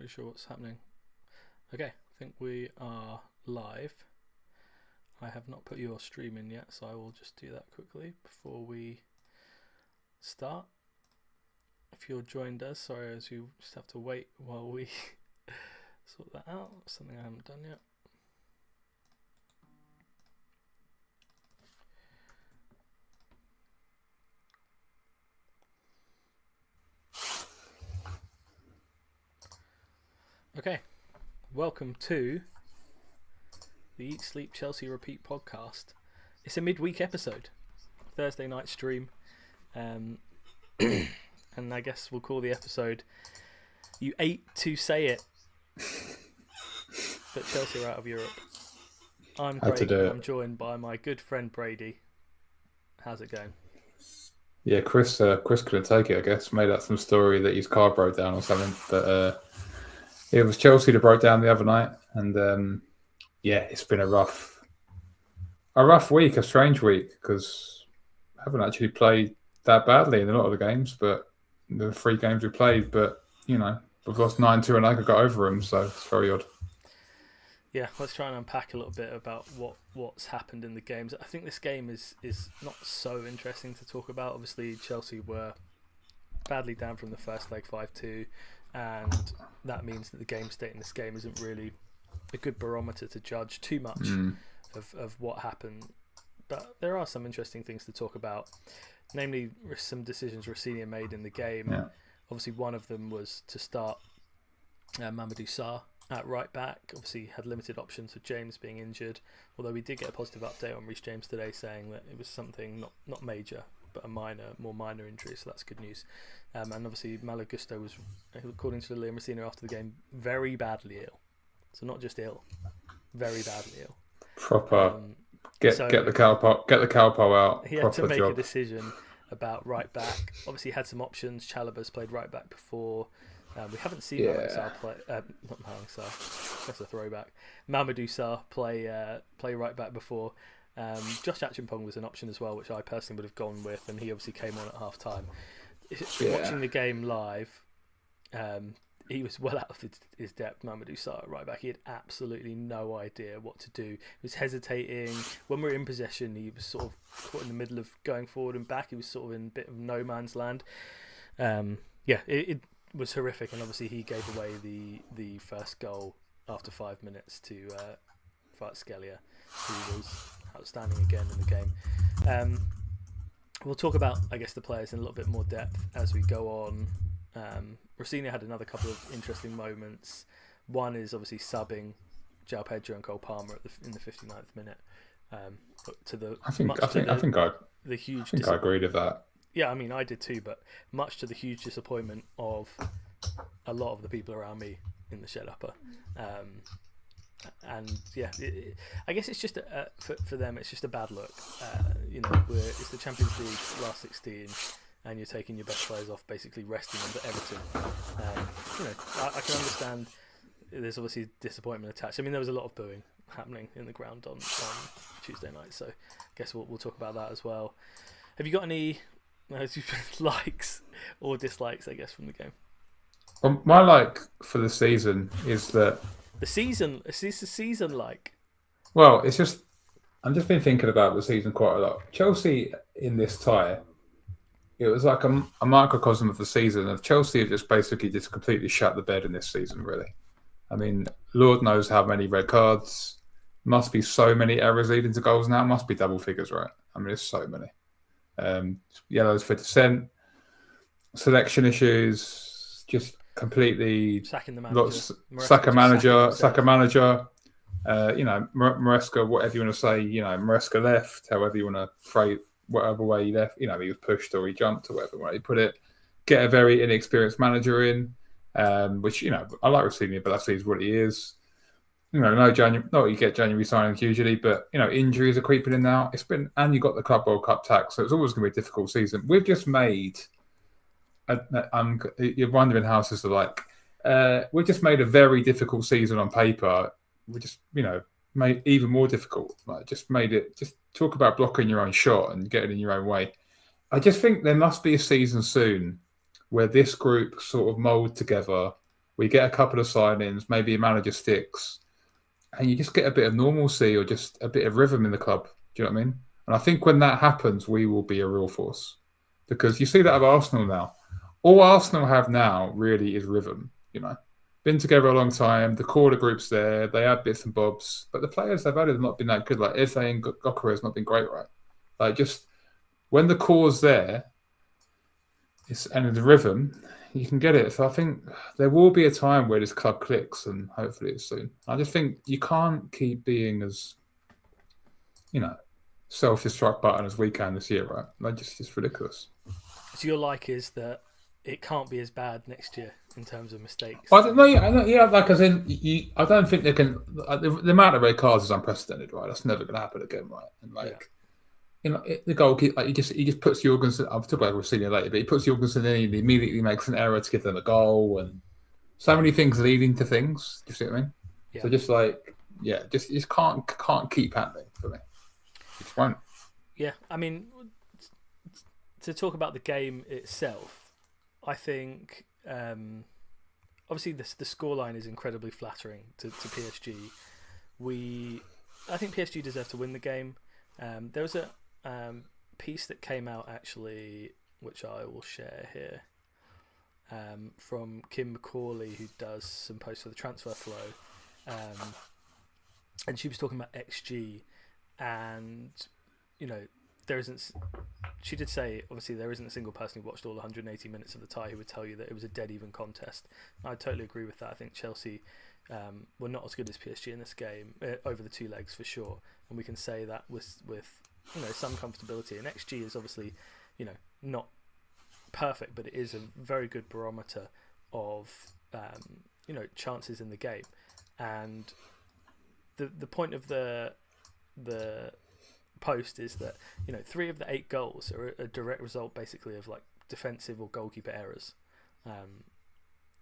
really sure what's happening. Okay, I think we are live. I have not put your stream in yet, so I will just do that quickly before we start. If you're joined us, sorry, as you just have to wait while we sort that out. Something I haven't done yet. Okay, welcome to the Eat, Sleep, Chelsea Repeat podcast. It's a midweek episode, Thursday night stream, and I guess we'll call the episode "You Ate to Say It," but Chelsea are out of Europe. I'm Craig, and I'm joined by my good friend Brady. How's it going? Yeah, Chris couldn't take it, I guess. Made up some story that his car broke down or something, but it was Chelsea that broke down the other night, and it's been a rough week, a strange week, because I haven't actually played that badly in a lot of the games, but the 3 games we played, but we've lost 9-2 and I got over them, so it's very odd. Yeah, let's try and unpack a little bit about what's happened in the games. I think this game is not so interesting to talk about. Obviously, Chelsea were badly down from the first leg 5-2, and that means that the game state in this game isn't really a good barometer to judge too much of what happened. But there are some interesting things to talk about, namely some decisions Rossini made in the game. Yeah. Obviously, one of them was to start Mamadou Sarr at right back. Obviously, had limited options with James being injured, although we did get a positive update on Reece James today saying that it was something not major, but a more minor injury, so that's good news. And obviously, Malo Gusto was, according to Liam Rossini after the game, very badly ill. So not just ill, very badly ill. Proper. Get the Calpo out. He had to make a decision about right back. Obviously, he had some options. Chalobah's played right back before. We haven't seen Mamadou Sarr play. Not Mamadou Sarr. That's a throwback. Mamadou Sarr play right back before. Josh Achimpong was an option as well, which I personally would have gone with, and he obviously came on at half time. Watching the game live, he was well out of his depth, Mamadou Sarr at right back. He had absolutely no idea what to do. He was hesitating. When we were in possession, he was sort of caught in the middle of going forward and back. He was sort of in a bit of no man's land. It was horrific, and obviously he gave away the first goal after 5 minutes to Kvaratskhelia, who was outstanding again in the game. We'll talk about, I guess, the players in a little bit more depth as we go on. Rossini had another couple of interesting moments. One is obviously subbing João Pedro and Cole Palmer in the 59th minute. I agreed with that. Yeah, I mean, I did too, but much to the huge disappointment of a lot of the people around me in the shed upper. I guess it's just for them, it's just a bad look. It's the Champions League last 16, and you're taking your best players off, basically resting them to Everton. I can understand there's obviously disappointment attached. I mean, there was a lot of booing happening in the ground on Tuesday night, so I guess we'll talk about that as well. Have you got any likes or dislikes, I guess, from the game? Well, my like for the season is that is this the season like? Well, it's just I've just been thinking about the season quite a lot. Chelsea in this tie, it was like a microcosm of the season. Of Chelsea have just basically just completely shut the bed in this season. Really, I mean, Lord knows how many red cards. Must be so many errors leading to goals now. Must be double figures, right? I mean, there's so many. Yellows for dissent, selection issues, just completely sacking the manager, sack a manager. Maresca, whatever you want to say. Maresca left, however you want to phrase, whatever way he left. He was pushed or he jumped or whatever way you put it. Get a very inexperienced manager in, which I like Rossini, but that's what he is. You get January signings usually, but injuries are creeping in now. And you got the Club World Cup tax, so it's always going to be a difficult season. We've just made. You're wondering how this is like. We've just made a very difficult season on paper. We just made even more difficult. Just talk about blocking your own shot and getting in your own way. I just think there must be a season soon where this group sort of mould together We get a couple of signings, maybe a manager sticks, and you just get a bit of normalcy or just a bit of rhythm in the club. Do you know what I mean? And I think when that happens, we will be a real force. Because you see that of Arsenal now. All Arsenal have now really is rhythm, you know. Been together a long time, the core of the group's there, they have bits and bobs, but the players they've added have not been that good. Like Eze and Gokura has not been great, right? Like just when the core's there, and the rhythm, you can get it. So I think there will be a time where this club clicks, and hopefully it's soon. I just think you can't keep being as, you know, self-destruct button as we can this year, right? Like just it's ridiculous. So your like is that it can't be as bad next year in terms of mistakes. I don't know. Yeah, like as in, I don't think they can. The amount of red cards is unprecedented, right? That's never going to happen again, right? And like, you know, the goalkeeper, like he just puts Jorgensen. I'll talk about Rossini later, but he puts Jorgensen in. And he immediately makes an error to give them a goal, and so many things leading to things. Do you see what I mean? Yeah. So just like, just can't keep happening for me. It just won't. Yeah, I mean, to talk about the game itself, I think obviously the scoreline is incredibly flattering to PSG. I think PSG deserve to win the game. There was a piece that came out actually, which I will share here, from Kim McCauley, who does some posts for the Transfer Flow, and she was talking about XG, and you know, there isn't. She did say, obviously, there isn't a single person who watched all 180 minutes of the tie who would tell you that it was a dead even contest. I totally agree with that. I think Chelsea were not as good as PSG in this game over the two legs for sure, and we can say that with you know, some comfortability. And XG is obviously, you know, not perfect, but it is a very good barometer of you know, chances in the game. And the point of the post is that, you know, 3 of the 8 goals are a direct result basically of like defensive or goalkeeper errors.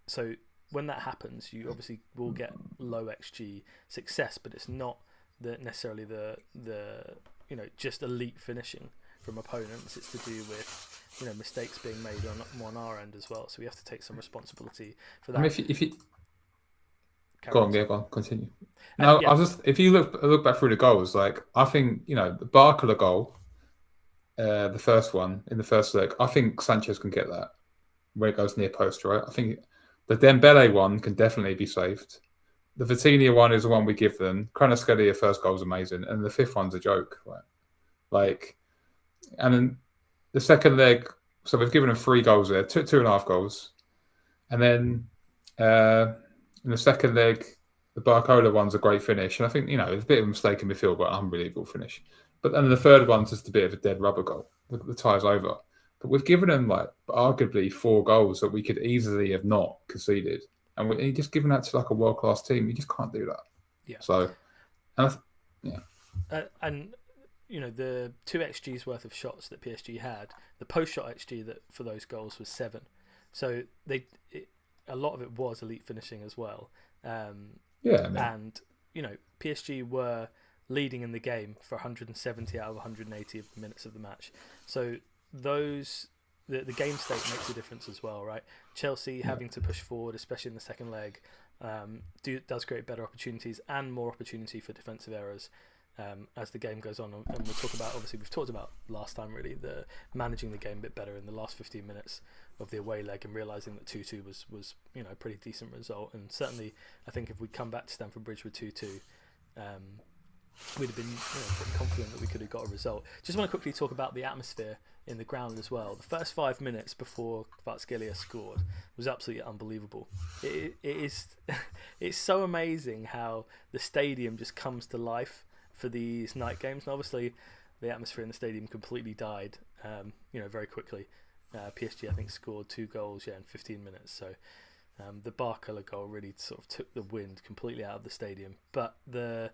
So when that happens, you obviously will get low XG success, but it's not necessarily the you know, just elite finishing from opponents. It's to do with, you know, mistakes being made on our end as well. So we have to take some responsibility for that. I mean, if you go on, continue. Yeah. I was just, if you look back through the goals, like I think, you know, the Barcola goal, the first one in the first leg, I think Sanchez can get that where it goes near post, right? I think the Dembele one can definitely be saved. The Vitinha one is the one we give them. Kvaratskhelia first goal is amazing, and the 5th one's a joke, right? Like, and then the second leg, so we've given them 3 goals there, 2.5 goals, and then in the second leg, the Barcola one's a great finish, and I think, you know, it's a bit of a mistake in midfield, but an unbelievable finish. But then the third one's just a bit of a dead rubber goal. The tie's over. But we've given them like arguably 4 goals that we could easily have not conceded, and we're just giving that to like a world-class team. You just can't do that. Yeah. So, and you know, the 2 XG's worth of shots that PSG had, the post-shot XG that for those goals was 7. So a lot of it was elite finishing as well. And you know, PSG were leading in the game for 170 out of 180 minutes of the match. So the game state makes a difference as well, right? Chelsea having to push forward, especially in the second leg, does create better opportunities and more opportunity for defensive errors as the game goes on. And we'll talk about, obviously we've talked about last time really, the managing the game a bit better in the last 15 minutes of the away leg, and realising that 2-2 was you know, a pretty decent result. And certainly I think if we come back to Stamford Bridge with 2-2, we'd have been, you know, pretty confident that we could have got a result. Just want to quickly talk about the atmosphere in the ground as well. The first 5 minutes before Kvaratskhelia scored was absolutely unbelievable. It's so amazing how the stadium just comes to life for these night games. And obviously the atmosphere in the stadium completely died you know, very quickly. PSG I think scored 2 goals in 15 minutes, so the Barcola goal really sort of took the wind completely out of the stadium. But the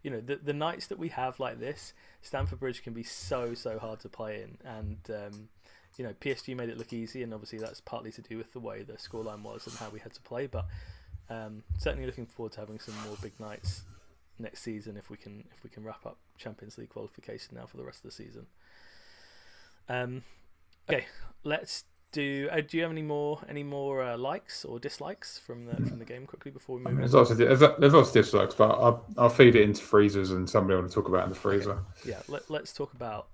you know, the nights that we have like this, Stamford Bridge can be so hard to play in, and you know, PSG made it look easy, and obviously that's partly to do with the way the scoreline was and how we had to play. But certainly looking forward to having some more big nights next season if we can wrap up Champions League qualification now for the rest of the season. Okay, let's Do you have any more likes or dislikes from the game quickly before we move on? There's lots of dislikes, but I'll feed it into freezers and somebody I want to talk about in the freezer. Okay. Yeah, let's talk about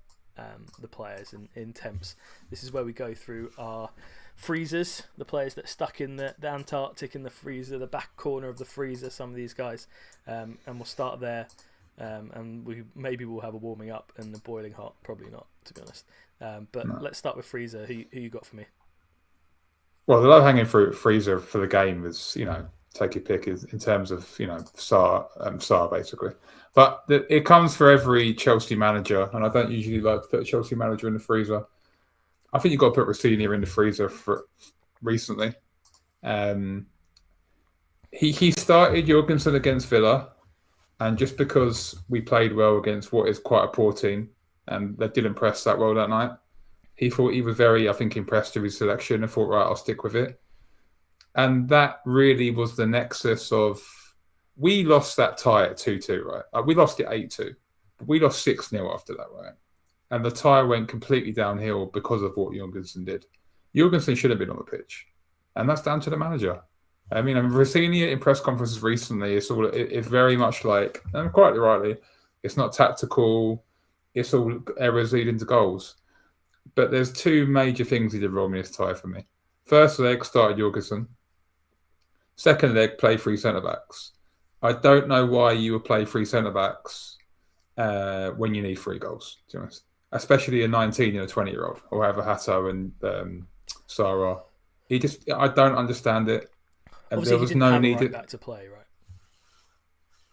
the players in temps. This is where we go through our freezers, the players that are stuck in the Antarctic in the freezer, the back corner of the freezer, some of these guys, and we'll start there. And we'll have a warming up and the boiling hot, probably not, to be honest. But no. Let's start with freezer. Who you got for me? Well, the low-hanging fruit freezer for the game is, take your pick in terms of, Sarr basically. But it comes for every Chelsea manager, and I don't usually like to put a Chelsea manager in the freezer. I think you've got to put Rosenior in the freezer for recently. He started Jorgensen against Villa, and just because we played well against what is quite a poor team, and they didn't press that well that night, he thought he was very, I think, impressed with his selection and thought, right, I'll stick with it. And that really was the nexus of, we lost that tie at 2-2, right? We lost it 8-2, but we lost 6-0 after that, right? And the tie went completely downhill because of what Jorgensen did. Jorgensen should have been on the pitch, and that's down to the manager. I mean, we've seen it in press conferences recently. It's very much like, and quite rightly, it's not tactical. It's all errors leading to goals. But there's two major things he did wrong in this tie for me. First leg started Jorgensen. Second leg, play 3 centre-backs. I don't know why you would play 3 centre-backs when you need 3 goals, to be honest. Especially a 19 and a 20-year-old, or however Hato and Sarah. I don't understand it. And obviously, there was he didn't no have need right back to play, right?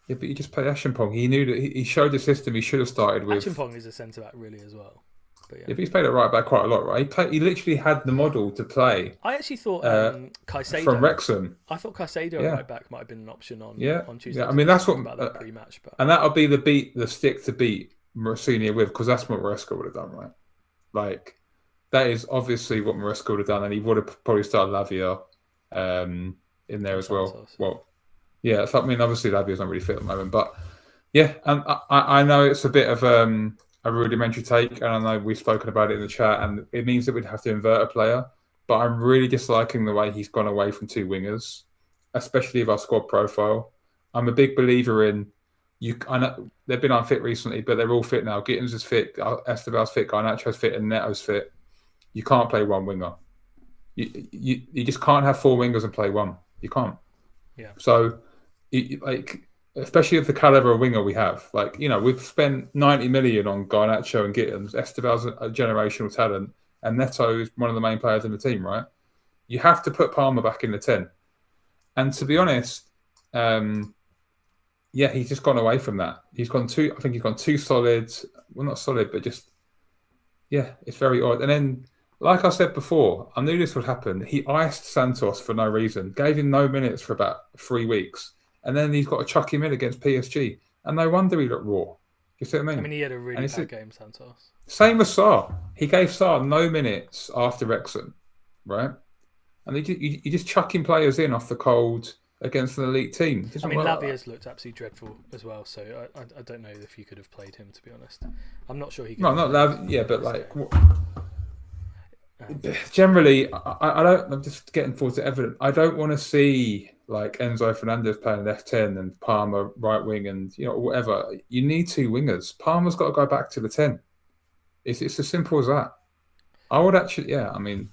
Yeah, but you just played Ashenpong. He knew that he showed the system he should have started with. Ashenpong is a centre back really as well. But yeah, he's played at right back quite a lot, right? He literally had the model to play. I actually thought Caicedo from Wrexham. I thought Caicedo at right back might have been an option on Tuesday. Yeah, I mean that's what about that pre-match, but... and that'll be the stick to beat Senior with, because that's what Maresca would have done, right? Like that is obviously what Maresca would have done, and he would have probably started Lavia in there as well. Santos. Well, yeah, I mean obviously Lavia's not really fit at the moment, but yeah, and I know it's a bit of a rudimentary take, and I know we've spoken about it in the chat, and it means that we'd have to invert a player, but I'm really disliking the way he's gone away from 2 wingers, especially with our squad profile. I'm a big believer in I know they've been unfit recently, but they're all fit now. Gittins is fit, Esteval's fit, Garnacho's fit, and Neto's fit. You can't play 1 winger. You just can't have 4 wingers and play 1. You can't. Yeah. So, especially with the caliber of winger we have, we've spent 90 million on Garnacho and Gittins. Esteval's a generational talent, and Neto is one of the main players in the team, right? You have to put Palmer back in the 10. And to be honest, he's just gone away from that. He's gone too solid. Well, not solid, but just, it's very odd. And then, like I said before, I knew this would happen. He iced Santos for no reason, gave him no minutes for about 3 weeks. And then he's got to chuck him in against PSG. And no wonder he looked raw. You see what I mean? I mean, he had a really bad game, Santos. Same with Sarr. He gave Sarr no minutes after Wrexham, right? And you just chucking players in off the cold against an elite team. I mean, Lavia's looked absolutely dreadful as well, so I don't know if you could have played him, to be honest. I'm not sure he could. No, not Lavia. Yeah, but generally, I don't. I'm just getting towards the evidence. I don't want to see Enzo Fernandez playing left 10 and Palmer right wing and whatever. You need 2 wingers. Palmer's got to go back to the 10. It's as simple as that. I would actually, I mean,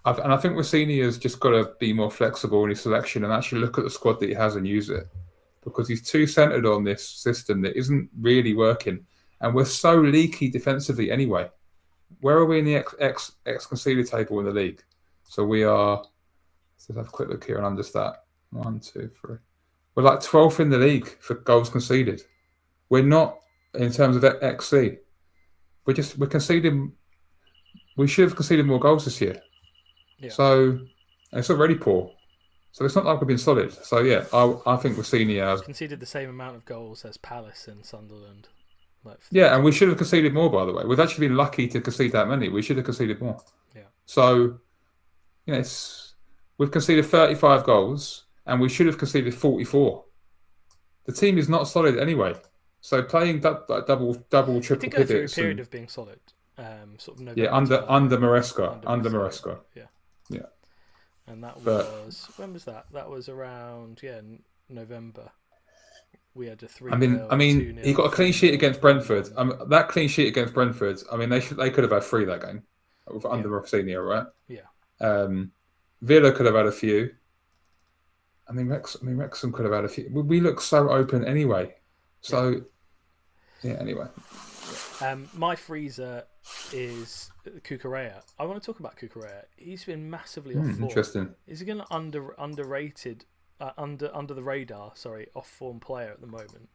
I think Rossini's just got to be more flexible in his selection and actually look at the squad that he has and use it, because he's too centred on this system that isn't really working, and we're so leaky defensively anyway. Where are we in the X conceded table in the league? So we are. Let's have a quick look here and understat. 1, 2, 3. We're 12th in the league for goals conceded. We're not in terms of XC. We're conceding. We should have conceded more goals this year. Yeah. So it's already poor. So it's not like we've been solid. So I think Rossini has conceded the same amount of goals as Palace and Sunderland. And we should have conceded more, by the way. We've actually been lucky to concede that many. We should have conceded more. Yeah. So, we've conceded 35 goals and we should have conceded 44. The team is not solid anyway. So playing double, triple pivots. Did go through a period of being solid. sort of November. Yeah, under Maresca. Yeah. And that was when was that? That was around November. We had a 3-0. I mean, he got a clean sheet against Brentford. That clean sheet against Brentford. I mean, they could have had 3 that game under Rossini, right? Yeah. Villa could have had a few. Wrexham could have had a few. We look so open anyway. So, anyway. My freezer is Cucurella. I want to talk about Cucurella. He's been massively off form. Interesting. Is he an underrated, under the radar, off form player at the moment?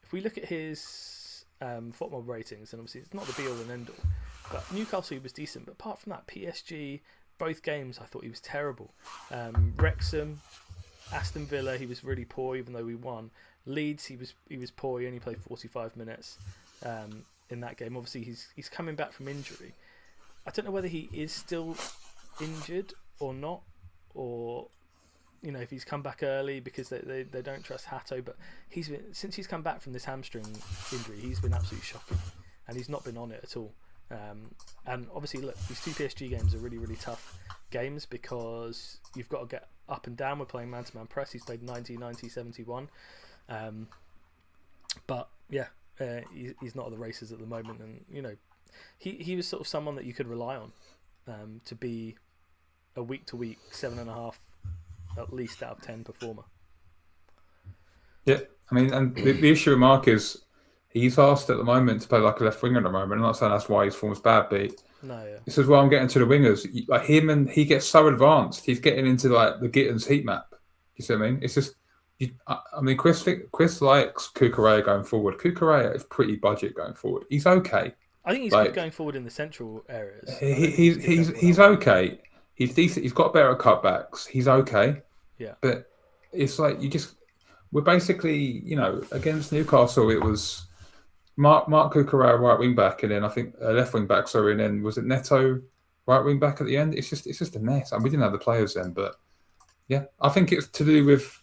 If we look at his football ratings, and obviously it's not the be all and end all, but Newcastle he was decent. But apart from that, PSG, both games I thought he was terrible. Wrexham, Aston Villa, he was really poor, even though we won. Leeds, he was poor. He only played 45 minutes in that game. Obviously, he's coming back from injury. I don't know whether he is still injured or not, or if he's come back early because they don't trust Hato. But since he's come back from this hamstring injury, he's been absolutely shocking, and he's not been on it at all. And obviously, look, these 2 PSG games are really, really tough games because you've got to get up and down. We're playing man-to-man press. He's played 90, 90, 71. But yeah, he's not at the races at the moment, and he was sort of someone that you could rely on to be a week-to-week 7.5 at least out of 10 performer. Yeah, I mean, and the issue with Mark is he's asked at the moment to play like a left winger at the moment. I'm not saying that's why his form's bad, but this is why I'm getting to the wingers. Like him, and he gets so advanced. He's getting into like the Gittins heat map. You see what I mean? It's just, Chris likes Cucurella going forward. Cucurella is pretty budget going forward. He's okay. I think he's good going forward in the central areas. He's okay. He's decent. He's got better cutbacks. He's okay. Yeah. But it's like we're basically, against Newcastle, it was Mark Cucurella right wing back, and then I think left wing back. Sorry, and then was it Neto right wing back at the end? It's just a mess. We didn't have the players then, but yeah, I think it's to do with.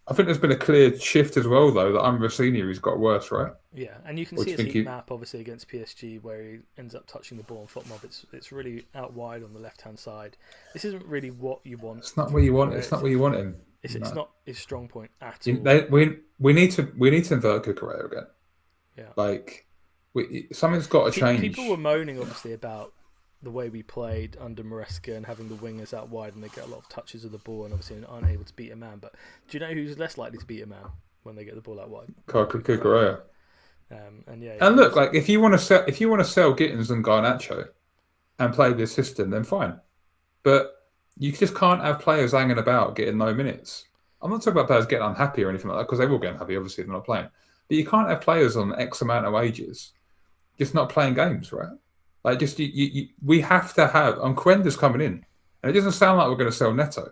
I think there's been a clear shift as well, though, that under Rossini he's got worse, right? Yeah, and you can see his heat map, obviously, against PSG, where he ends up touching the ball on foot mob. It's really out wide on the left-hand side. This isn't really what you want. It's not what you want. It's not where you want him. It's not his strong point at all. We need to invert Cucurella again. Yeah. Something's got to change. People were moaning, obviously, about the way we played under Maresca and having the wingers out wide, and they get a lot of touches of the ball and obviously aren't able to beat a man. But do you know who's less likely to beat a man when they get the ball out wide? Cucurella. And look, like if you want to sell Gittins and Garnacho and play this system, then fine. But you just can't have players hanging about getting no minutes. I'm not talking about players getting unhappy or anything like that, because they will get unhappy, obviously, if they're not playing. But you can't have players on X amount of wages just not playing games, right? Like, just we have to have. And Quender's coming in, and it doesn't sound like we're going to sell Neto.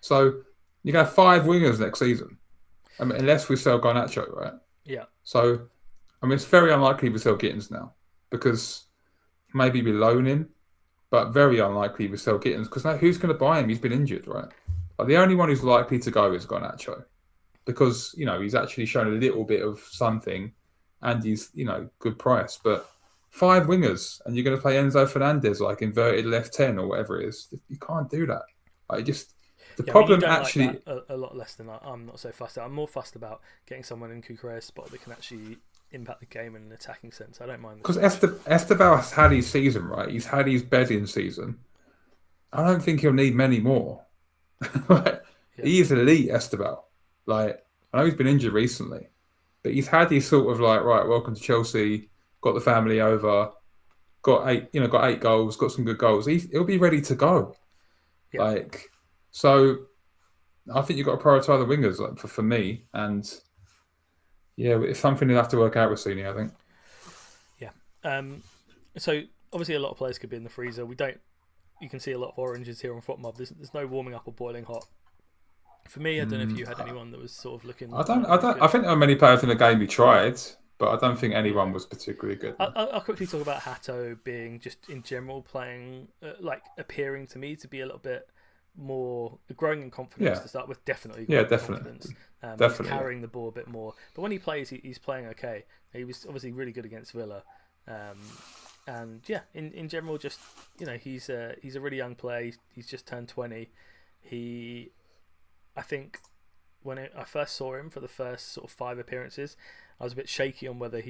So you can have 5 wingers next season, unless we sell Garnacho, right? Yeah. So, it's very unlikely we sell Gittins now, because maybe we loan him, but very unlikely we sell Gittins, because now who's going to buy him? He's been injured, right? Like, the only one who's likely to go is Garnacho, because he's actually shown a little bit of something, and he's good price, but. 5 wingers, and you're going to play Enzo Fernandez like inverted left 10 or whatever it is. You can't do that. Problem actually like that a lot less than I'm not so fussed. I'm more fussed about getting someone in Cucurella's spot that can actually impact the game in an attacking sense. I don't mind because Esteval has had his season, right? He's had his bedding season. I don't think he'll need many more. He is elite, Esteval. I know he's been injured recently, but he's had his sort of right, welcome to Chelsea. Got the family over, got 8 goals, got some good goals. He'll be ready to go. Yeah. So I think you've got to prioritise the wingers for me. And yeah, it's something you'll have to work out with Rossini, I think. Yeah. So obviously a lot of players could be in the freezer. You can see a lot of oranges here on FotMob. There's no warming up or boiling hot. For me, I don't know if you had anyone that was sort of looking. I think there were many players in the game who tried. But I don't think anyone was particularly good. I'll quickly talk about Hato being just in general playing, appearing to me to be a little bit more growing in confidence to start with. Definitely. Confidence. Definitely. He's carrying the ball a bit more. But when he plays, he's playing okay. He was obviously really good against Villa. And yeah, in general, just he's a really young player. He's just turned 20. I think when I first saw him for the first sort of 5 appearances, I was a bit shaky on whether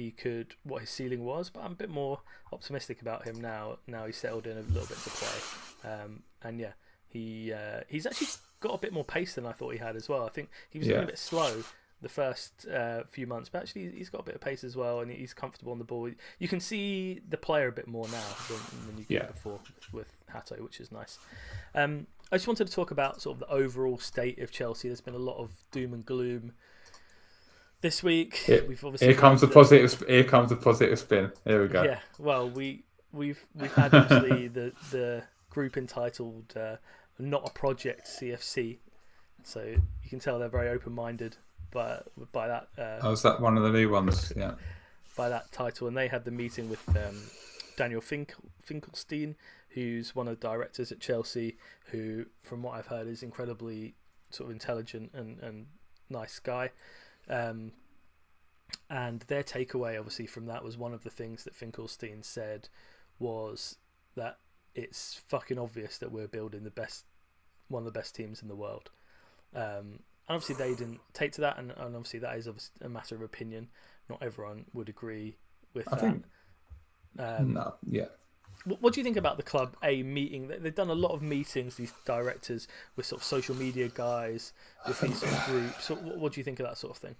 what his ceiling was, but I'm a bit more optimistic about him now. Now he's settled in a little bit to play, and yeah, he's actually got a bit more pace than I thought he had as well. I think he was a bit slow the first few months, but actually he's got a bit of pace as well, and he's comfortable on the ball. You can see the player a bit more now than you could before with Hato, which is nice. I just wanted to talk about sort of the overall state of Chelsea. There's been a lot of doom and gloom this week. Here comes a positive spin. Here we go. Yeah, well, we've had obviously the group entitled "Not a Project CFC," so you can tell they're very open-minded by that. Was that one of the new ones? Yeah. By that title, and they had the meeting with Daniel Finkelstein, who's one of the directors at Chelsea, who, from what I've heard, is incredibly sort of intelligent and nice guy. And their takeaway, obviously, from that was one of the things that Finkelstein said was that it's fucking obvious that we're building one of the best teams in the world. And obviously they didn't take to that, and obviously that is a matter of opinion. Not everyone would agree with that. No, yeah. What do you think about the club meeting? They've done a lot of meetings, these directors, with sort of social media guys, with these sort of groups. So what do you think of that sort of thing?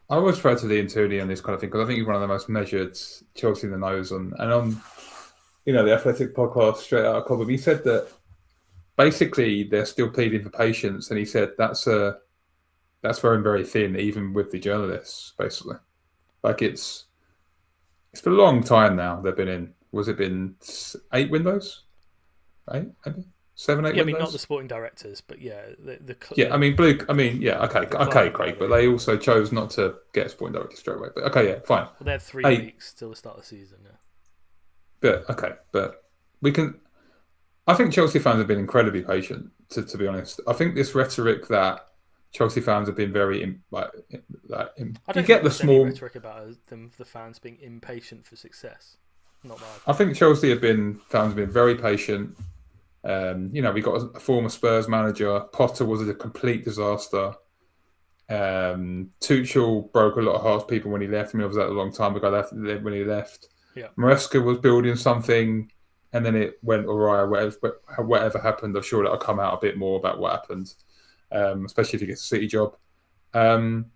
I always try to lean Tony on this kind of thing because I think he's one of the most measured Chelsea in the nose on the Athletic podcast straight out of Cobham. He said that basically they're still pleading for patience, and he said that's very, very thin, even with the journalists. Basically, like it's for a long time now. They've been in. Was it been 8 windows? 8, maybe 7, 8 windows. I mean, not the sporting directors, but yeah, the okay, Craig, but they also chose not to get a sporting director straight away. But okay, yeah, fine. Well, they had 3 weeks till the start of the season. Yeah. But we can. I think Chelsea fans have been incredibly patient. To be honest, I think this rhetoric that Chelsea fans have been very I don't get the think small any rhetoric about the fans being impatient for success. Not that I think Chelsea fans have been very patient. We got a former Spurs manager. Potter was a complete disaster. Tuchel broke a lot of hearts people when he left. I mean, it was that a long time ago when he left. Yeah. Maresca was building something, and then it went awry. Whatever happened, I'm sure that'll come out a bit more about what happened, especially if he gets a City job. And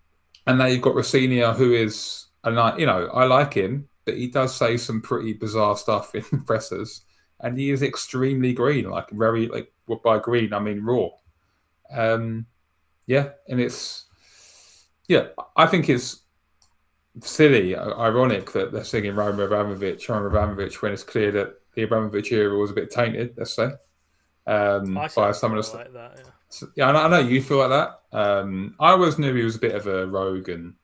now you've got Rossignol, who is, I like him, but he does say some pretty bizarre stuff in pressers, and he is extremely green, by green I mean raw. And I think it's silly, ironic that they're singing Roman Abramovich when it's clear that the Abramovich era was a bit tainted, let's say, by some of the stuff. Like that, yeah. Yeah, I know you feel like that. I always knew he was a bit of a rogue, and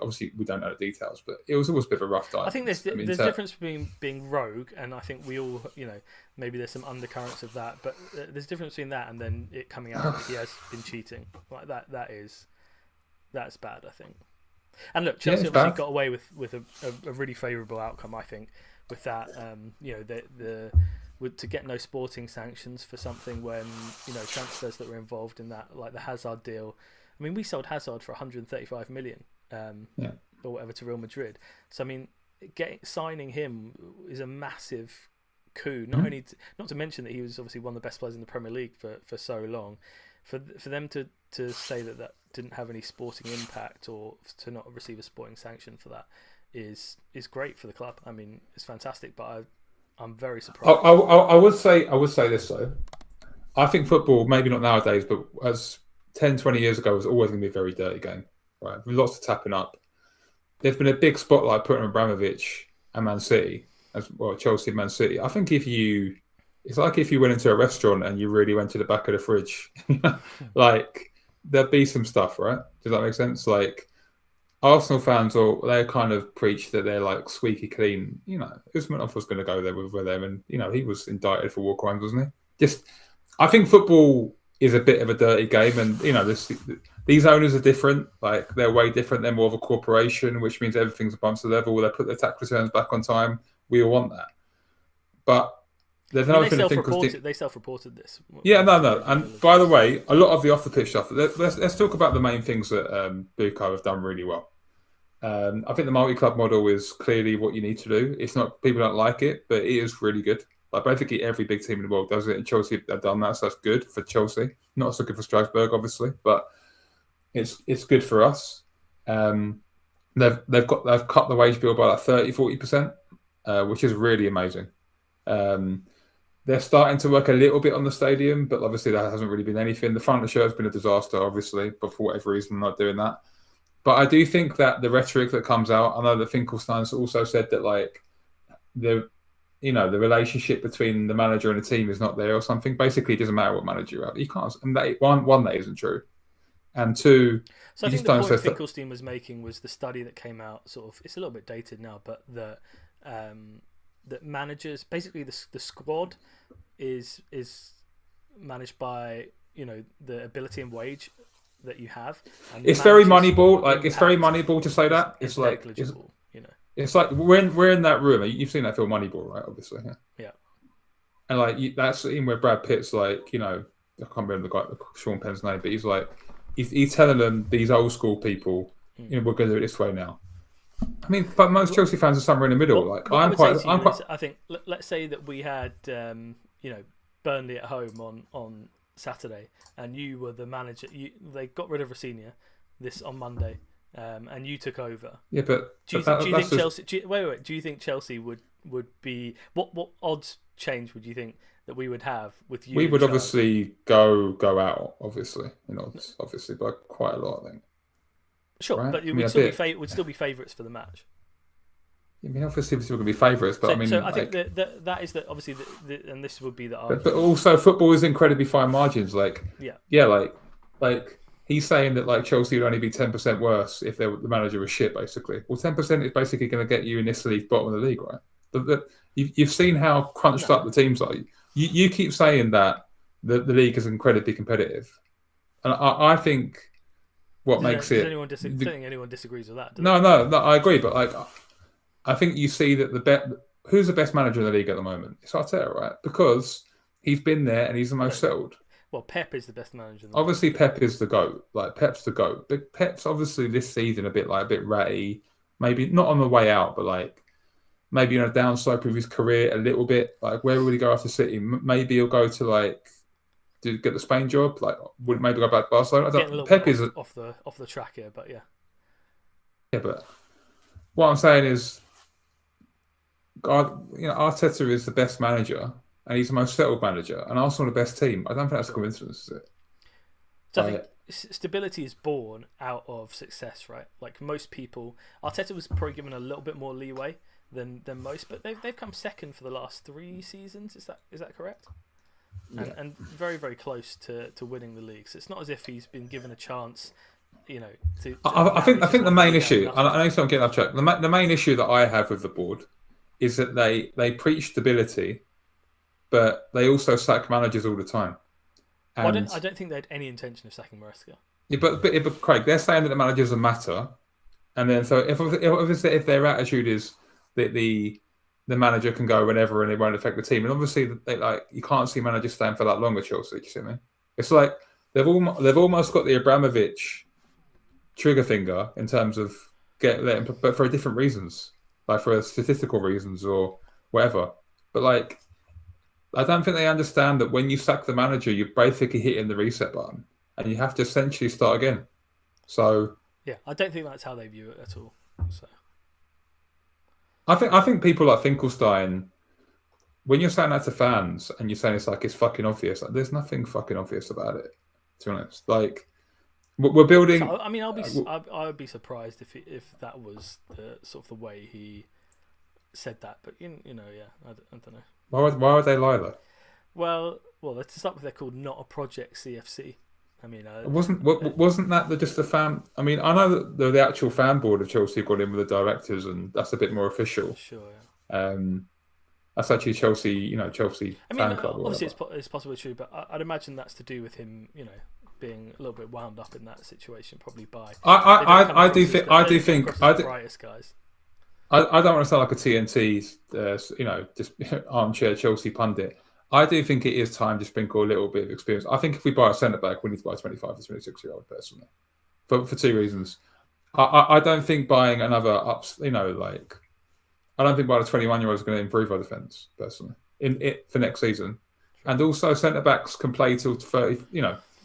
obviously we don't know the details, but it was always a bit of a rough time. I think there's a difference between being rogue, and I think we all, maybe there's some undercurrents of that, but there's a difference between that and then it coming out that he has been cheating. Like that's bad, I think. And look, Chelsea obviously got away with a really favourable outcome, I think, with that. To get no sporting sanctions for something when transfers that were involved in that, like the Hazard deal. I mean, we sold Hazard for 135 million, or whatever, to Real Madrid. So I mean, signing him is a massive coup. Not to mention that he was obviously one of the best players in the Premier League for so long. For them to say that didn't have any sporting impact, or to not receive a sporting sanction for that is great for the club. I mean, it's fantastic, but I'm very surprised. I would say this though. I think football, maybe not nowadays, but as 10, 20 years ago, was always going to be a very dirty game. Right, with lots of tapping up. There's been a big spotlight put on Abramovich and Man City, as well, Chelsea and Man City. I think it's like if you went into a restaurant and you really went to the back of the fridge, like there'd be some stuff, right? Does that make sense? Like Arsenal fans, they kind of preach that they're like squeaky clean. Usmanov was going to go there with them, and he was indicted for war crimes, wasn't he? I think football is a bit of a dirty game, and these owners are different. Like they're way different. They're more of a corporation, which means everything's above the level. They put their tax returns back on time. We all want that, but there's another thing to think. They self-reported this. Yeah, no. And by the way, a lot of the off-the-pitch stuff. Let's talk about the main things that Buko have done really well. I think the multi-club model is clearly what you need to do. It's not people don't like it, but it is really good. Like basically every big team in the world does it, and Chelsea have done that, so that's good for Chelsea. Not so good for Strasbourg, obviously, but it's good for us. They've cut the wage bill by like 30-40%, which is really amazing. They're starting to work a little bit on the stadium, but obviously that hasn't really been anything. The front of the shirt has been a disaster, obviously, but for whatever reason, they're not doing that. But I do think that the rhetoric that comes out, I know that Finkelstein's also said that like the relationship between the manager and the team is not there or something. Basically, it doesn't matter what manager you have. You can't. And one, that isn't true, and two. So I think the point Finkelstein was making was the study that came out. Sort of, it's a little bit dated now, but that managers basically the squad is managed by the ability and wage that you have. And it's very Moneyball. Like it's very Moneyball to say that. It's like negligible. It's like when we're in that room. You've seen that film Moneyball, right? Obviously, yeah. And like that's in where Brad Pitt's like, I can't remember the guy, Sean Penn's name, but he's like, he's telling them, these old school people, we're going to do it this way now. I mean, but most Chelsea fans are somewhere in the middle. I think let's say that we had Burnley at home on Saturday, and you were the manager. They got rid of Rossini on Monday. And you took over. Yeah, but do you think Chelsea? Do you think Chelsea would be what odds change would you think that we would have with you? We would obviously go out, obviously, obviously by quite a lot, I think. Sure, right? But we'd still be favourites for the match. I mean, obviously, we're going to be favourites, but I think that is that obviously, and this would be the argument. But also, football is incredibly fine margins. Like, like. He's saying that like Chelsea would only be 10% worse if the manager was shit, basically. Well, 10% is basically going to get you in this league bottom of the league, right? You've seen how crunched up the teams are. You keep saying that the league is incredibly competitive, and I think makes it. Anyone disagrees with that? No, I agree, but like I think you see that who's the best manager in the league at the moment? It's Arteta, right? Because he's been there and he's the most settled. Well, Pep is the best manager. Obviously, Pep is the GOAT. Like, Pep's the GOAT. But Pep's obviously this season a bit ratty. Maybe not on the way out, but like maybe on a downslope of his career a little bit. Like, where would he go after City? Maybe he'll go to like get the Spain job. Like, would maybe go back to Barcelona? Pep is off the track here, but yeah. Yeah, but what I'm saying is, Arteta is the best manager. And he's the most settled manager, and Arsenal the best team. I don't think that's a coincidence, is it? So I think stability is born out of success, right? Like most people, Arteta was probably given a little bit more leeway than most, but they've come second for the last 3 seasons. Is that correct? Yeah. And very, very close to winning the league. So it's not as if he's been given a chance. I think the main issue. I know I'm getting off track. The main issue that I have with the board is that they preach stability. But they also sack managers all the time. And I don't think they had any intention of sacking Maresca. Yeah, but Craig, they're saying that the managers matter, and then so if their attitude is that the manager can go whenever and it won't affect the team, and obviously you can't see managers staying for that long at Chelsea. You see what I mean? It's like they've almost got the Abramovich trigger finger in terms of but for different reasons, like for statistical reasons or whatever. But like. I don't think they understand that when you sack the manager, you're basically hitting the reset button, and you have to essentially start again. So yeah, I don't think that's how they view it at all. So I think people like Finkelstein, when you're saying that to fans and you're saying it's fucking obvious, like, there's nothing fucking obvious about it. To be honest, like we're building. So, I mean, I would be surprised if that was the sort of the way he said that, but yeah, I don't know. Why would they lie though? Well, to start with, they're called Not a Project CFC. I mean, wasn't that just the fan? I mean, I know that the actual fan board of Chelsea got in with the directors, and that's a bit more official. Sure. Yeah. that's actually Chelsea, Chelsea I mean, fan club or obviously whatever. it's possibly true, but I'd imagine that's to do with him, being a little bit wound up in that situation, probably by they've then come I across do as think the, I they do didn't come think across as the brightest guys. I don't want to sound like a TNT, just armchair Chelsea pundit. I do think it is time to sprinkle a little bit of experience. I think if we buy a centre back, we need to buy a 25 to 26-year-old personally, for two reasons. I don't think buying another I don't think buying a 21-year-old is going to improve our defence personally in it for next season. True. And also centre backs can play till 30,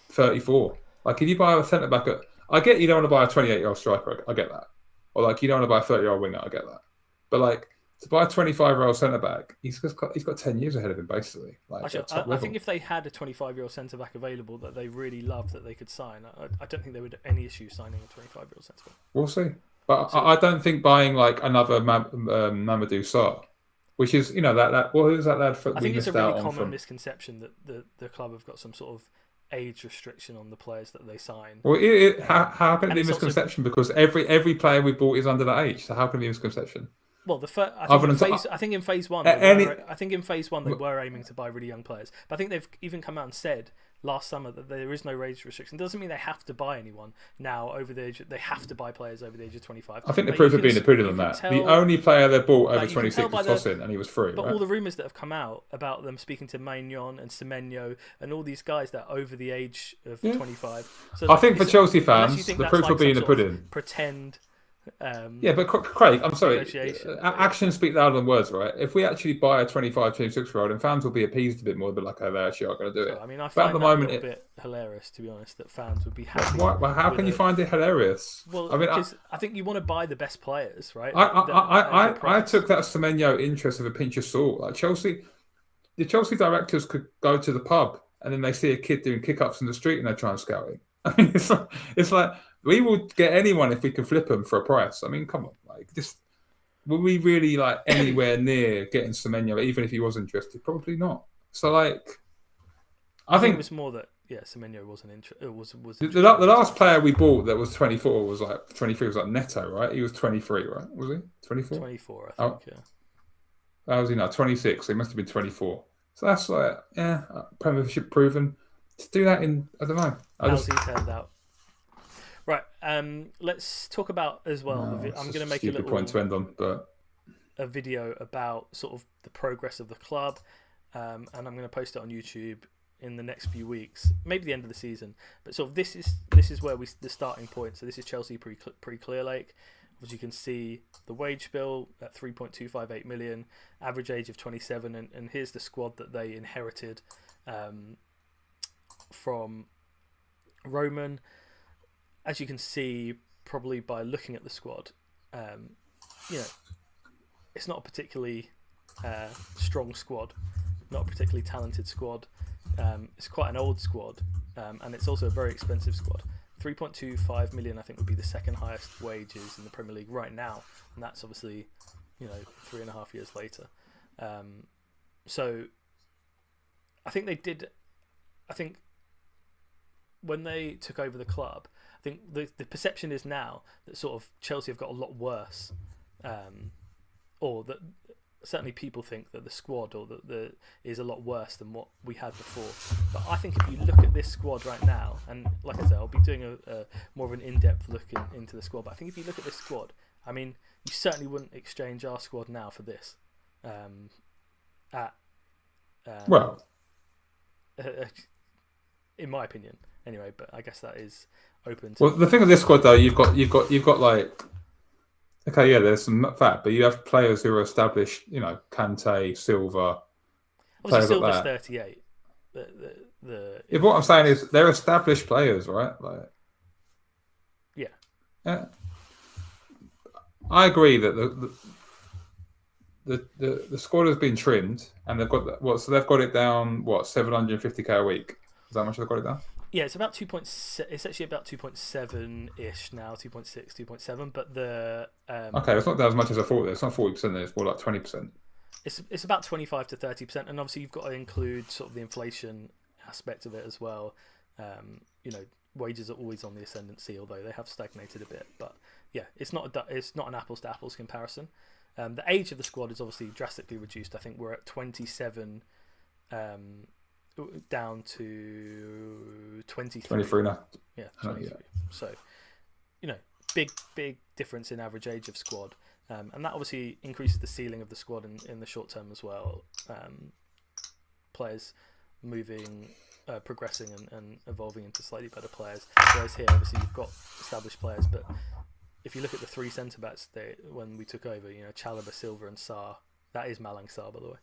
34. Like if you buy a centre back, I get you don't want to buy a 28-year-old striker. I get that. Or like you don't want to buy a 30-year-old winger. I get that. But like to buy a 25-year-old centre back, he's got 10 years ahead of him basically. Like Actually, at top I level. think if they had a 25-year-old centre back available that they really loved that they could sign, I don't think there would be any issue signing a 25-year-old centre back. We'll see. But I don't think buying like another Mamadou Sarr, which is that who's that lad? I think it's a really common misconception that the club have got some sort of age restriction on the players that they sign. Well, how can it be a misconception? Because every player we bought is under that age. So how can it be a misconception? Well, I think in phase one they were aiming to buy really young players. But I think they've even come out and said last summer that there is no age restriction. Doesn't mean they have to buy anyone now over the age. They have to buy players over the age of 25. I think the proof of being prudent on that. The only player they bought over 26 was Tosin, and he was free. But all the rumours that have come out about them speaking to Maignan and Semenyo and all these guys that are over the age of 25. So I think for Chelsea fans, the proof of being the pudding. Pretend. But Craig, I'm sorry. Actions speak louder than words, right? If we actually buy a 25, 26-year-old, and fans will be appeased a bit more, but like, oh, they actually are going to do it. I mean, I find that a little bit hilarious, to be honest, that fans would be happy. Well, how can you find it hilarious? Well, I mean, I think you want to buy the best players, right? I took that Semenyo interest with a pinch of salt. Like the Chelsea directors could go to the pub and then they see a kid doing kick-ups in the street and they try and scout him. I mean, it's like we would get anyone if we could flip them for a price. I mean, come on, like this. Were we really like anywhere near getting Semenyo, even if he was interested? Probably not. So like, I think it was more that Semenyo wasn't interested. The last player we bought that was 24 was like 23 was like Neto, right? He was 23, right? Was he 24? 24, I think. Yeah. How was he now? 26. So he must have been 24. So that's like Premiership proven. To do that in I don't know. How's he turned out? Right. Let's talk about as well. I'm going to make a little point to end on, but a video about sort of the progress of the club, and I'm going to post it on YouTube in the next few weeks, maybe the end of the season. But sort of this is where the starting point. So this is Chelsea pre Clearlake. As you can see, the wage bill at 3.258 million, average age of 27, and here's the squad that they inherited from Roman. As you can see, probably by looking at the squad, it's not a particularly strong squad, not a particularly talented squad. It's quite an old squad, and it's also a very expensive squad. 3.25 million, I think, would be the second highest wages in the Premier League right now, and that's obviously 3.5 years later. So I think they did. I think when they took over the club, I think the perception is now that sort of Chelsea have got a lot worse, or that certainly people think that the squad or the is a lot worse than what we had before. But I think if you look at this squad right now, and like I said, I'll be doing a more of an in-depth look into the squad. But I think if you look at this squad, I mean, you certainly wouldn't exchange our squad now for this. In my opinion, anyway. But I guess that is open to. Well, the thing with this squad though, you've got like. Okay, yeah, there's some fat, but you have players who are established, Kante, Silva. Obviously, Silva's 38. What I'm saying is they're established players, right? Like, yeah. I agree that the squad has been trimmed, and they've got so they've got it down 750k a week. Is that how much they've got it down? Yeah, it's about 2.7. It's actually about 2.7 ish now, 2.6, 2.7. But the okay, it's not down as much as I thought. It's not 40%. It's more like 20%. It's about 25 to 30%, and obviously you've got to include sort of the inflation aspect of it as well. Wages are always on the ascendancy, although they have stagnated a bit. But yeah, it's not an apples to apples comparison. The age of the squad is obviously drastically reduced. I think we're at 27, down to 23. 23 now. Yeah, 23. So, big difference in average age of squad. And that obviously increases the ceiling of the squad in the short term as well. Players moving, progressing and evolving into slightly better players. Whereas here, obviously, you've got established players, but if you look at the three centre-backs when we took over, Chalobah, Silva and Sarr, that is Malang Sarr, by the way.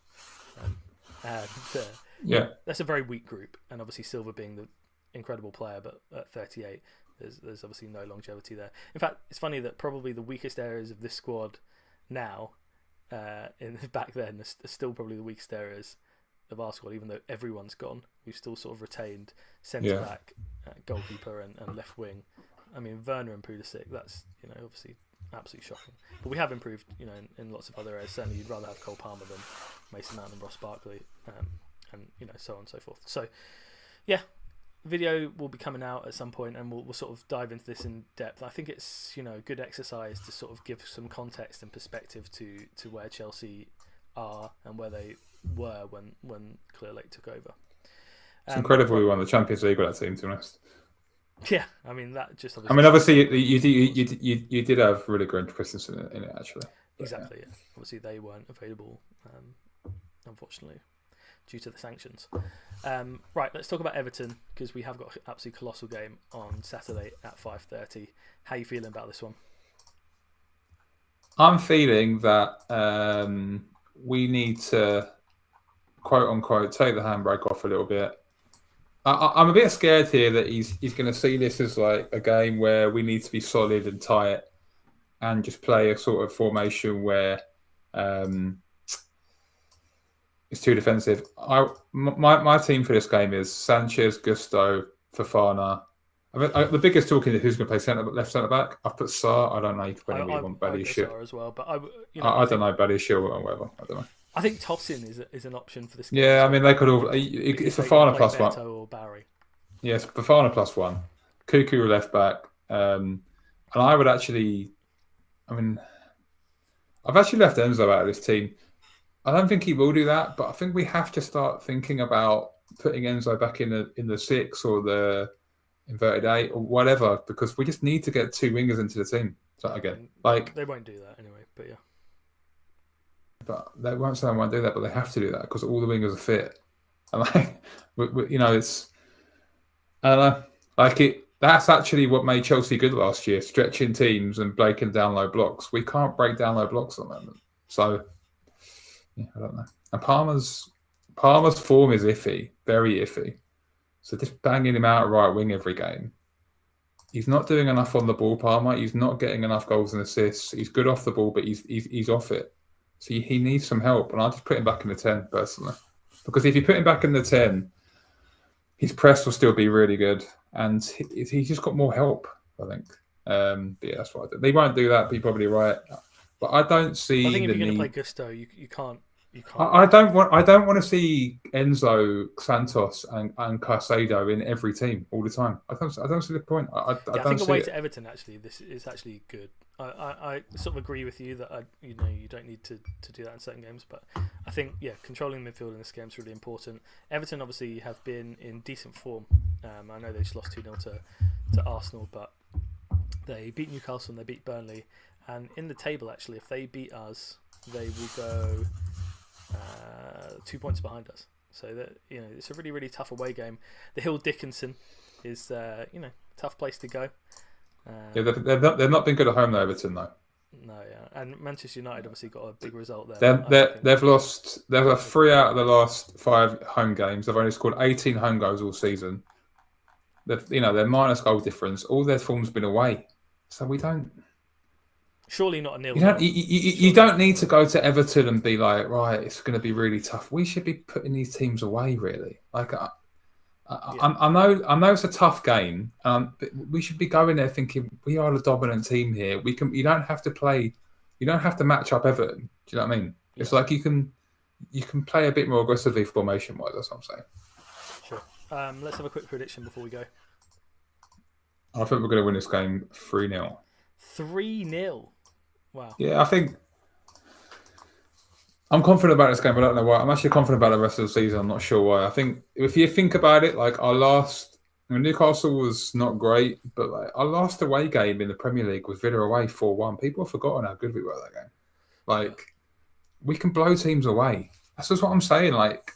That's a very weak group. And obviously Silva being the incredible player, but at 38, there's obviously no longevity there. In fact, it's funny that probably the weakest areas of this squad now, back then, are still probably the weakest areas of our squad, even though everyone's gone. We've still sort of retained centre-back, goalkeeper and left wing. I mean, Werner and Pulisic, that's, obviously absolutely shocking. But we have improved, in lots of other areas. Certainly you'd rather have Cole Palmer than Mason Mount and Ross Barkley, and, so on and so forth. So, yeah, video will be coming out at some point and we'll sort of dive into this in depth. I think it's, a good exercise to sort of give some context and perspective to where Chelsea are and where they were when Clear Lake took over. It's incredible we won the Champions League with that team, to be honest. Yeah, I mean that just. Obviously, you did have really great Christensen in it actually. Exactly. Yeah. Obviously, they weren't available, unfortunately, due to the sanctions. Right, let's talk about Everton because we have got an absolutely colossal game on Saturday at 5:30. How are you feeling about this one? I'm feeling that we need to, quote unquote, take the handbrake off a little bit. I'm a bit scared here that he's going to see this as like a game where we need to be solid and tight and just play a sort of formation where it's too defensive. My team for this game is Sanchez, Gusto, Fofana. I mean, the biggest talking is who's going to play left centre back. I've put Sarr. I don't know. You can put anyone want Badiashile as well, but I don't know Badiashile or whatever. I don't know. I think Tosin is an option for this game. Yeah, I mean, they could all... It's Fofana plus one. Or Barry. Yes, Fofana plus one. Cuckoo left back. And I would actually... I've actually left Enzo out of this team. I don't think he will do that, but I think we have to start thinking about putting Enzo back in the 6 or the inverted 8 or whatever, because we just need to get 2 wingers into the team. So again, they won't do that anyway, but yeah. But they won't say they won't do that, but they have to do that because all the wingers are fit. And it's I don't know, that's actually what made Chelsea good last year, stretching teams and breaking down low blocks. We can't break down low blocks at the moment. So yeah, I don't know. And Palmer's form is iffy, very iffy. So just banging him out right wing every game. He's not doing enough on the ball, Palmer. He's not getting enough goals and assists. He's good off the ball, but he's off it. So he needs some help, and I'll just put him back in the 10 personally. Because if you put him back in the 10, his press will still be really good, and he's just got more help, I think. But yeah, that's what I do. They won't do that, but you're probably right. But I don't see. I think if you're going to play Gusto, you can't. I don't want to see Enzo, Santos, and Caicedo in every team all the time. I don't see the point. I think away to Everton actually, this is actually good. I sort of agree with you that you don't need to do that in certain games, but I think controlling midfield in this game is really important. Everton obviously have been in decent form. I know they just lost 2-0 to Arsenal, but they beat Newcastle and they beat Burnley. And in the table actually, if they beat us, they will go 2 points behind us. So that it's a really, really tough away game. The Hill Dickinson is tough place to go. They've not been good at home though, Everton though. No, yeah, and Manchester United obviously got a big result there. They've lost 3 out of the last 5 home games. They've only scored 18 home goals all season. Their minus goal difference. All their form's been away, so we don't. Surely not a nil. You don't need to go to Everton and be like, right, it's going to be really tough. We should be putting these teams away, really. I know it's a tough game. But we should be going there thinking we are the dominant team here. You don't have to match up Everton. Do you know what I mean? Yeah. It's like you can play a bit more aggressively formation wise. That's what I'm saying. Sure. Let's have a quick prediction before we go. I think we're going to win this game 3-0. 3-0. Wow. Yeah, I think I'm confident about this game. I don't know why. I'm actually confident about the rest of the season. I'm not sure why. I think if you think about it, like Newcastle was not great, but like our last away game in the Premier League was Villa away 4-1. People have forgotten how good we were that game. Like we can blow teams away. That's just what I'm saying. Like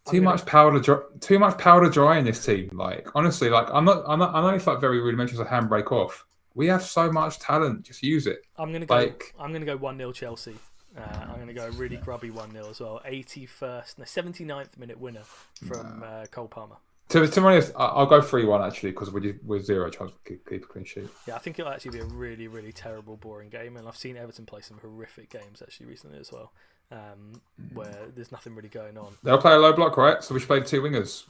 too much powder dry in this team. Like honestly, like I'm not. I know it's like very rudimentary, as a handbrake off. We have so much talent. Just use it. I'm gonna go 1-0 Chelsea. I'm going to go a really grubby 1-0 as well. 79th minute winner from Cole Palmer. To be honest, I'll go 3-1 actually because we're 0 chance to keep a clean sheet. Yeah, I think it'll actually be a really, really terrible, boring game. And I've seen Everton play some horrific games actually recently as well, where there's nothing really going on. They'll play a low block, right? So we should play 2 wingers.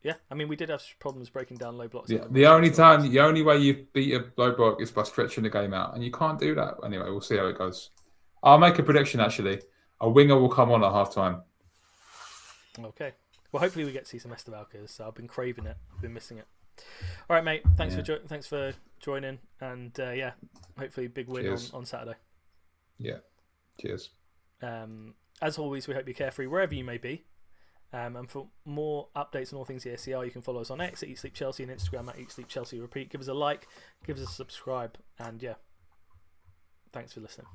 Yeah, I mean we did have problems breaking down low blocks. Yeah, the only way you beat a low block is by stretching the game out, and you can't do that. Anyway, we'll see how it goes. I'll make a prediction actually. A winger will come on at half time. Okay. Well, hopefully we get to see some Estevalcas. So I've been craving it. I've been missing it. All right, mate. Thanks for joining, and hopefully big win on Saturday. Yeah. Cheers. As always, we hope you're carefree wherever you may be. And for more updates on all things ESCR, you can follow us on X at Eat Sleep Chelsea and Instagram at Eat Sleep Chelsea Repeat. Give us a like, give us a subscribe, and thanks for listening.